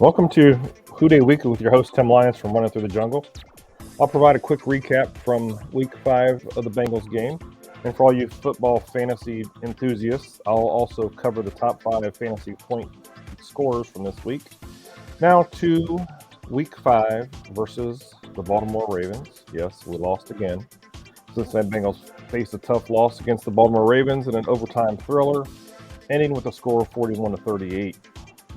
Welcome to Dey Weekly with your host, Tim Lyons from Running Through the Jungle. I'll provide a quick recap from Week 5 of the Bengals game. And for all you football fantasy enthusiasts, I'll also cover the top 5 fantasy point scorers from this week. Now to Week 5 versus the Baltimore Ravens. Yes, we lost again. Cincinnati Bengals faced a tough loss against the Baltimore Ravens in an overtime thriller, ending with a score of 41-38.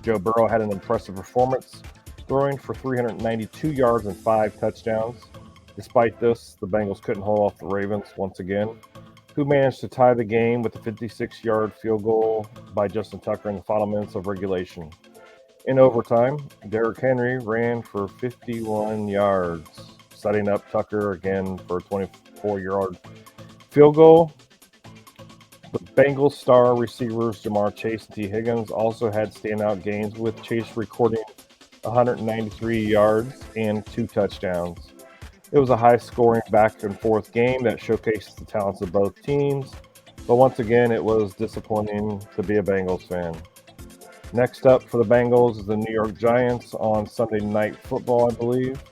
Joe Burrow had an impressive performance, throwing for 392 yards and 5 touchdowns. Despite this, the Bengals couldn't hold off the Ravens once again, who managed to tie the game with a 56-yard field goal by Justin Tucker in the final minutes of regulation. In overtime, Derrick Henry ran for 51 yards, setting up Tucker again for a 24-yard field goal. The Bengals star receivers Jamar Chase and T. Higgins also had standout games, with Chase recording 193 yards and 2 touchdowns. It was a high-scoring back-and-forth game that showcased the talents of both teams, but once again, it was disappointing to be a Bengals fan. Next up for the Bengals is the New York Giants on Sunday Night Football, I believe.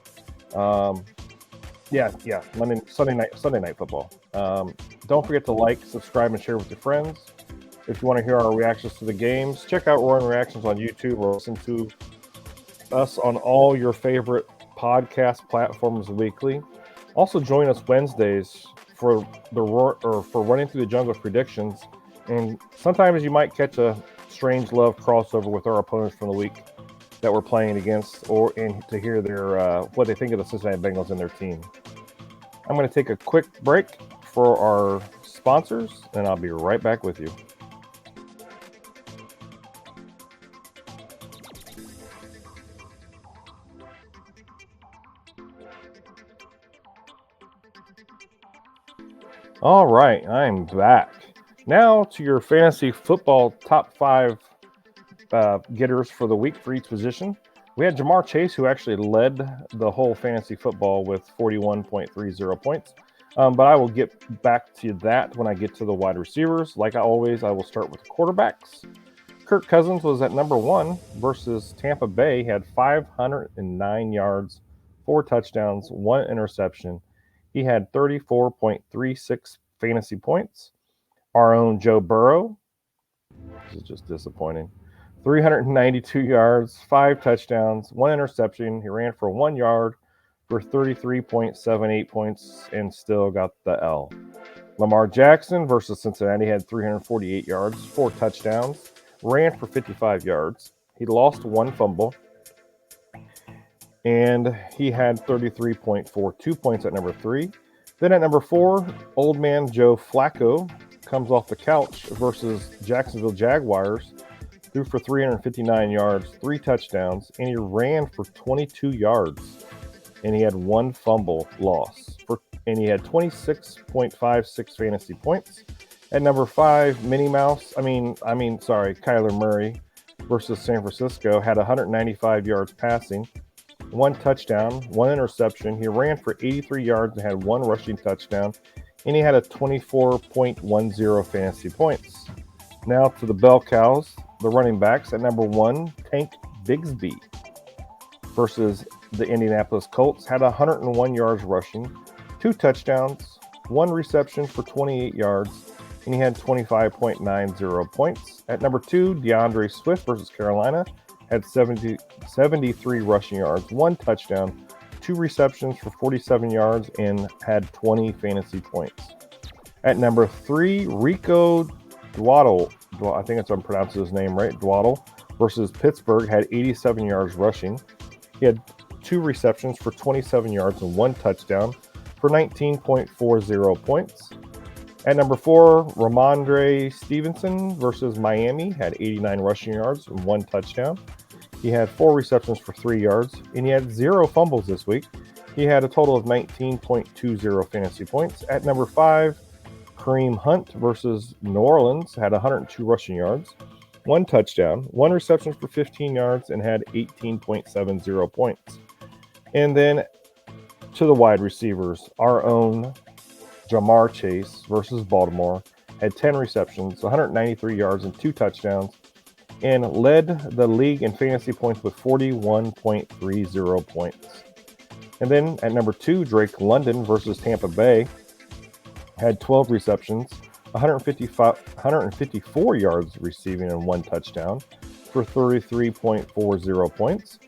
Sunday Night Football. Don't forget to like, subscribe, and share with your friends. If you want to hear our reactions to the games, check out Roaring Reactions on YouTube or listen to us on all your favorite podcast platforms weekly. Also, join us Wednesdays for Running Through the Jungle predictions, and sometimes you might catch a Strange Love crossover with our opponents from the week that we're playing against, and to hear their what they think of the Cincinnati Bengals and their team. I'm going to take a quick break for our sponsors, and I'll be right back with you. All right, I'm back. Now to your fantasy football top 5 getters for the week for each position. We had Jamar Chase, who actually led the whole fantasy football with 41.30 points. But I will get back to that when I get to the wide receivers. Like always, I will start with the quarterbacks. Kirk Cousins was at number 1 versus Tampa Bay. He had 509 yards, 4 touchdowns, 1 interception. He had 34.36 fantasy points. Our own Joe Burrow, this is just disappointing, 392 yards, 5 touchdowns, 1 interception. He ran for 1 yard for 33.78 points and still got the L. Lamar Jackson versus Cincinnati had 348 yards, 4 touchdowns, ran for 55 yards. He lost 1 fumble, and he had 33.42 points at number 3. Then at number 4, old man Joe Flacco comes off the couch versus Jacksonville Jaguars, threw for 359 yards, 3 touchdowns, and he ran for 22 yards. And he had 1 fumble loss. And he had 26.56 fantasy points. At number 5, Kyler Murray versus San Francisco had 195 yards passing, 1 touchdown, 1 interception. He ran for 83 yards and had 1 rushing touchdown. And he had a 24.10 fantasy points. Now to the bell cows, the running backs. At number 1, Tank Bigsby versus the Indianapolis Colts had 101 yards rushing, 2 touchdowns, 1 reception for 28 yards, and he had 25.90 points. At number 2, DeAndre Swift versus Carolina had 73 rushing yards, 1 touchdown, 2 receptions for 47 yards, and had 20 fantasy points. At number 3, Rico Dwaddle, I think that's how I'm pronouncing his name right, Dwaddle versus Pittsburgh had 87 yards rushing. He had 2 receptions for 27 yards and 1 touchdown for 19.40 points. At number 4, Ramondre Stevenson versus Miami had 89 rushing yards and 1 touchdown. He had 4 receptions for 3 yards, and he had 0 fumbles this week. He had a total of 19.20 fantasy points. At number 5, Kareem Hunt versus New Orleans had 102 rushing yards, 1 touchdown, 1 reception for 15 yards, and had 18.70 points. And then to the wide receivers, our own Jamar Chase versus Baltimore had 10 receptions, 193 yards, and 2 touchdowns. and led the league in fantasy points with 41.30 points. And then at number 2, Drake London versus Tampa Bay had 12 receptions, 154 yards receiving, and 1 touchdown for 33.40 points.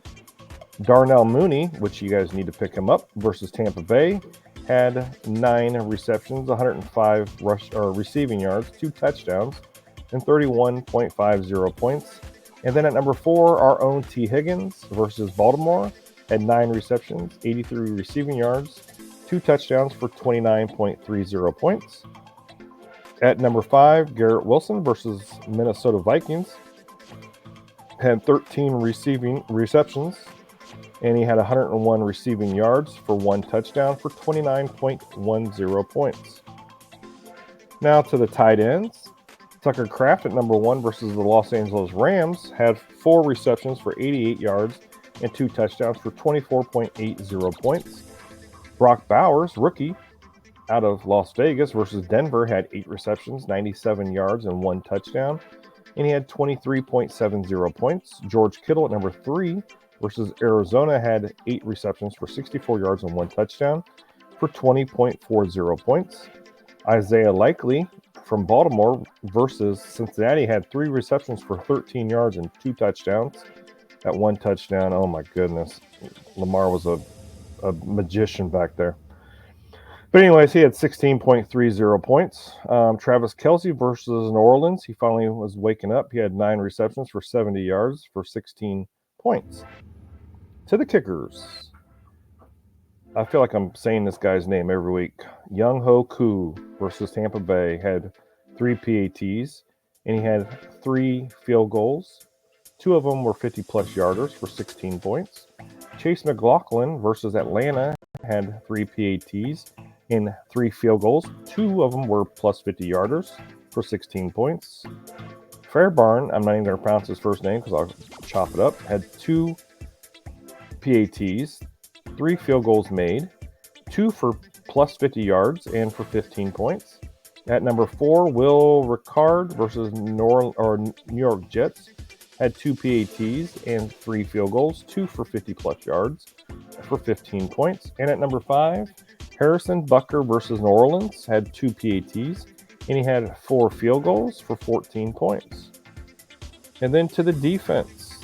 Darnell Mooney, which you guys need to pick him up, versus Tampa Bay, had 9 receptions, 105 receiving yards, 2 touchdowns, and 31.50 points. And then at number 4, our own T. Higgins versus Baltimore had 9 receptions, 83 receiving yards, 2 touchdowns for 29.30 points. At number 5, Garrett Wilson versus Minnesota Vikings had 13 receptions, and he had 101 receiving yards for 1 touchdown for 29.10 points. Now to the tight ends. Tucker Kraft at number 1 versus the Los Angeles Rams had 4 receptions for 88 yards and 2 touchdowns for 24.80 points. Brock Bowers, rookie, out of Las Vegas versus Denver, had 8 receptions, 97 yards, and 1 touchdown, and he had 23.70 points. George Kittle at number 3 versus Arizona had 8 receptions for 64 yards and 1 touchdown for 20.40 points. Isaiah Likely from Baltimore versus Cincinnati had 3 receptions for 13 yards and 2 touchdowns. That 1 touchdown, oh my goodness, Lamar was a magician back there. But anyways, he had 16.30 points. Travis Kelce versus New Orleans, he finally was waking up. He had 9 receptions for 70 yards for 16 points. To the kickers. I feel like I'm saying this guy's name every week. Young Ho Koo versus Tampa Bay had 3 PATs, and he had 3 field goals. 2 of them were 50-plus yarders for 16 points. Chase McLaughlin versus Atlanta had 3 PATs and 3 field goals. 2 of them were plus 50 yarders for 16 points. Fairbarn, I'm not even going to pronounce his first name because I'll chop it up, had 2 PATs, 3 field goals made, 2 for plus 50 yards and for 15 points. At number 4, Will Ricard versus New York Jets had 2 PATs and 3 field goals, 2 for 50-plus yards for 15 points. And at number 5, Harrison Butker versus New Orleans had 2 PATs, and he had 4 field goals for 14 points. And then to the defense,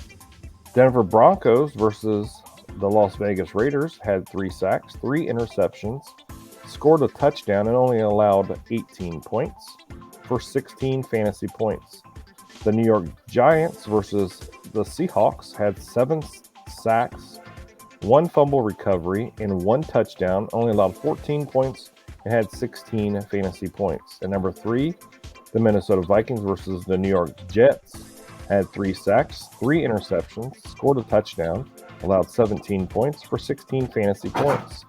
Denver Broncos versus the Las Vegas Raiders had 3 sacks, 3 interceptions, scored a touchdown, and only allowed 18 points for 16 fantasy points. The New York Giants versus the Seahawks had 7 sacks, 1 fumble recovery, and 1 touchdown, only allowed 14 points, and had 16 fantasy points. At number 3, the Minnesota Vikings versus the New York Jets had 3 sacks, 3 interceptions, scored a touchdown, allowed 17 points for 16 fantasy points.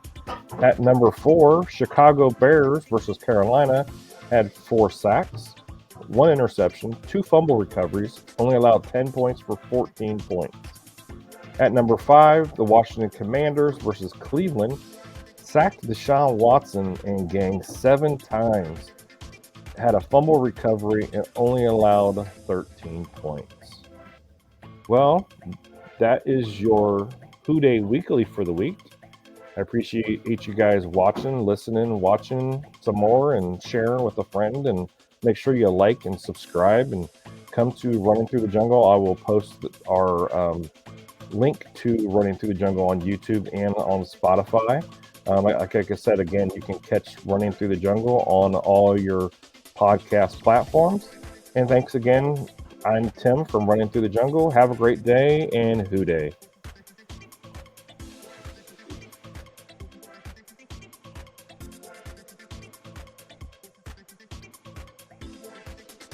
At number 4, Chicago Bears versus Carolina had 4 sacks, 1 interception, 2 fumble recoveries, only allowed 10 points for 14 points. At number 5, the Washington Commanders versus Cleveland sacked Deshaun Watson and gang 7 times, had a fumble recovery, and only allowed 13 points. Well, that is your Dey Weekly for the week. I appreciate you guys watching, listening, watching some more, and sharing with a friend. And make sure you like and subscribe and come to Running Through the Jungle. I will post our link to Running Through the Jungle on YouTube and on Spotify. Like I said, again, you can catch Running Through the Jungle on all your podcast platforms. And thanks again. I'm Tim from Running Through the Jungle. Have a great day, and Dey.